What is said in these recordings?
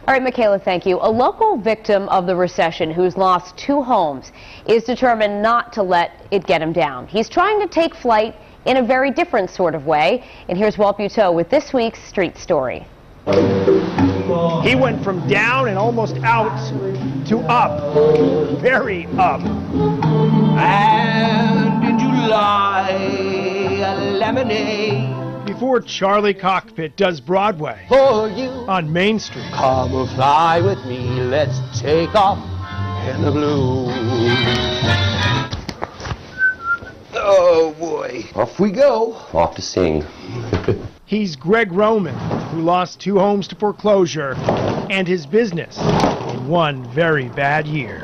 All right, Michaela, thank you. A local victim of the recession who's lost 2 homes is determined not to let it get him down. He's trying to take flight in a very different sort of way. And here's Walt Buteau with this week's Street Story. He went from down and almost out to up, very up. And in July, a lemonade. Before Charlie Cockpit does Broadway For you, on Main Street. come and fly with me, let's take off in the blue. Oh boy, off we go, off to sing. He's Greg Roman, who lost 2 homes to foreclosure and his business in one very bad year.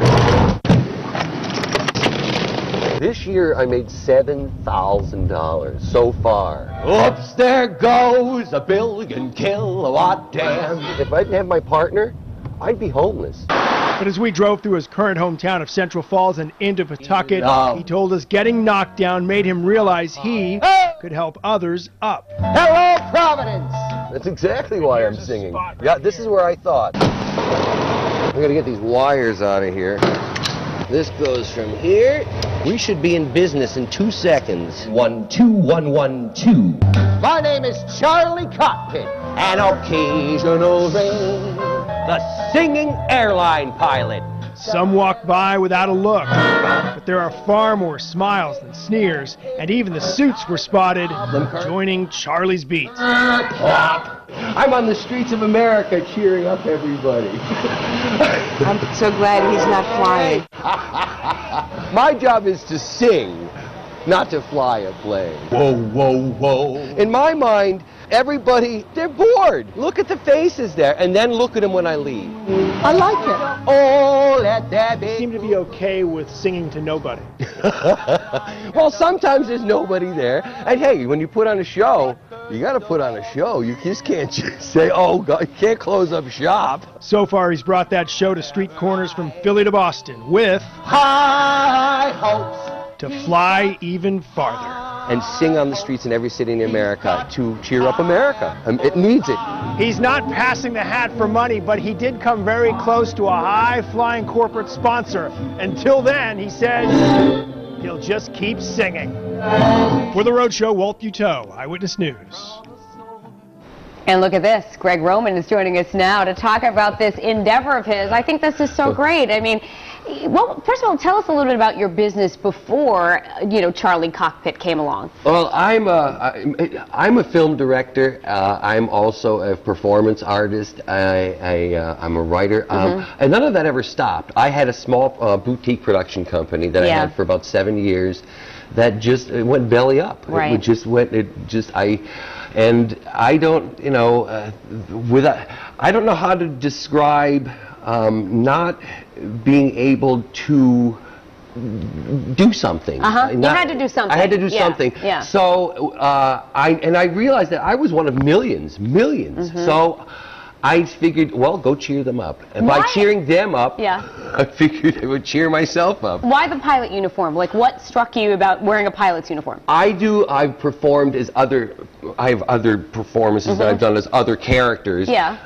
This year I made $7,000 so far. Oops, there goes a billion kilowatt dam. If I didn't have my partner, I'd be homeless. But as we drove through his current hometown of Central Falls and into Pawtucket, he told us getting knocked down made him realize he could help others up. Hello, Providence! That's exactly why I'm singing. Yeah, this is where I thought. I'm gonna get these wires out of here. This goes from here. We should be in business in 2 seconds. 1, 2, 1, 1, 2. My name is Charlie Cockpit, an occasional rain, the singing airline pilot. Some walk by without a look, but there are far more smiles than sneers, and even the suits were spotted joining Charlie's beat. I'm on the streets of America cheering up everybody. I'm so glad he's not flying. My job is to sing, not to fly a plane. Whoa, whoa, whoa. In my mind, everybody, they're bored. Look at the faces there, and then look at them when I leave. I like it. Oh, let that be. Seem to be okay with singing to nobody. Well, sometimes there's nobody there. And hey, when you put on a show, you got to put on a show. You just can't just say, oh, God, you can't close up shop. So far, he's brought that show to street corners from Philly to Boston with high hopes to fly even farther. And sing on the streets in every city in America to cheer up America. It needs it. He's not passing the hat for money, but he did come very close to a high-flying corporate sponsor. Until then, he says he'll just keep singing. For The Roadshow, Walt Buteau, Eyewitness News. And look at this. Greg Roman is joining us now to talk about this endeavor of his. I think this is so great. I mean, well, first of all, tell us a little bit about your business before, Charlie Cockpit came along. Well, I'm a film director. I'm also a performance artist. I'm a writer. And none of that ever stopped. I had a small boutique production company that I had for about 7 years that just went belly up. Right. And I don't, I don't know how to describe not being able to do something. You had to do something. I had to do something. Yeah. So I realized that I was one of millions. So I figured, well, go cheer them up. And by cheering them up, I figured I would cheer myself up. Why the pilot uniform? Like, what struck you about wearing a pilot's uniform? I've performed as I have other performances that I've done as other characters. Yeah.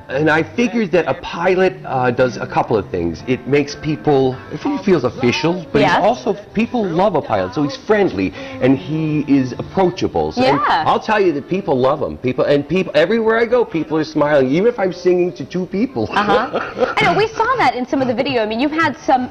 And I figured that a pilot does a couple of things. It makes people, he feels official, but he's also, people love a pilot, so he's friendly and he is approachable. So I'll tell you that people love him. People everywhere I go, people are smiling, even if I'm singing to 2 people. I know, we saw that in some of the video. I mean, you've had some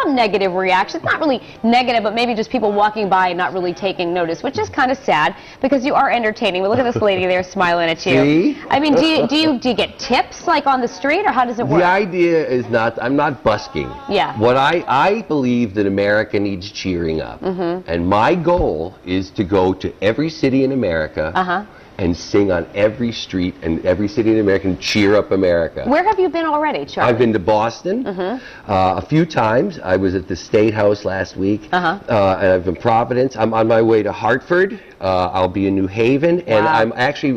negative reactions, not really negative, but maybe just people walking by and not really taking notice, which is kind of sad because you are entertaining. But look at this lady there smiling at you. See? I mean, do you get tips like on the street, or how does it work? The idea is I'm not busking. Yeah. What I believe that America needs cheering up. And my goal is to go to every city in America and sing on every street and every city in America and cheer up America. Where have you been already, Charlie? I've been to Boston a few times. I was at the State House last week. And I've been in Providence. I'm on my way to Hartford. I'll be in New Haven. And I'm actually,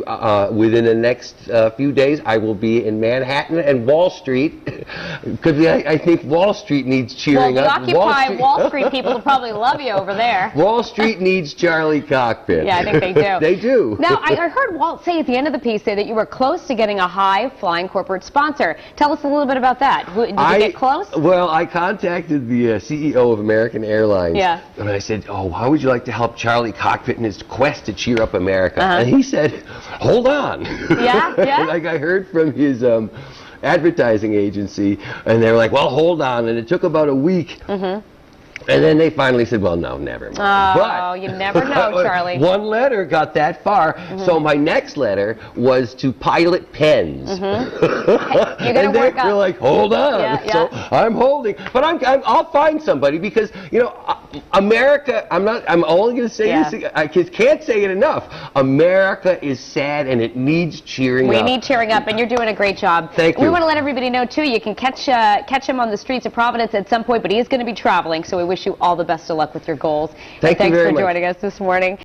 within the next few days, I will be in Manhattan and Wall Street. Because I think Wall Street needs cheering up. Well, the Occupy Wall Street people will probably love you over there. Wall Street needs Charlie Cockpit. Yeah, I think they do. They do. Now, are I heard Walt say at the end of the piece that you were close to getting a high-flying corporate sponsor. Tell us a little bit about that. Did you get close? Well, I contacted the CEO of American Airlines. Yeah. And I said, oh, how would you like to help Charlie Cockpit in his quest to cheer up America? And he said, hold on. Yeah, yeah. Like I heard from his advertising agency, and they were like, well, hold on. And it took about a week. And then they finally said, well, no, never mind. Oh, but you never know, Charlie. one letter got that far, so my next letter was to Pilot Pens. You're going to work They're like, hold on. Yeah, yeah. So I'm holding. But I'll find somebody because, you know, America, I'm only going to say this, I can't say it enough. America is sad and it needs cheering up. We need cheering up, and you're doing a great job. Thank you. We want to let everybody know, too, you can catch him on the streets of Providence at some point, but he is going to be traveling, so we wish you all the best of luck with your goals. Thanks for very much. joining us this morning.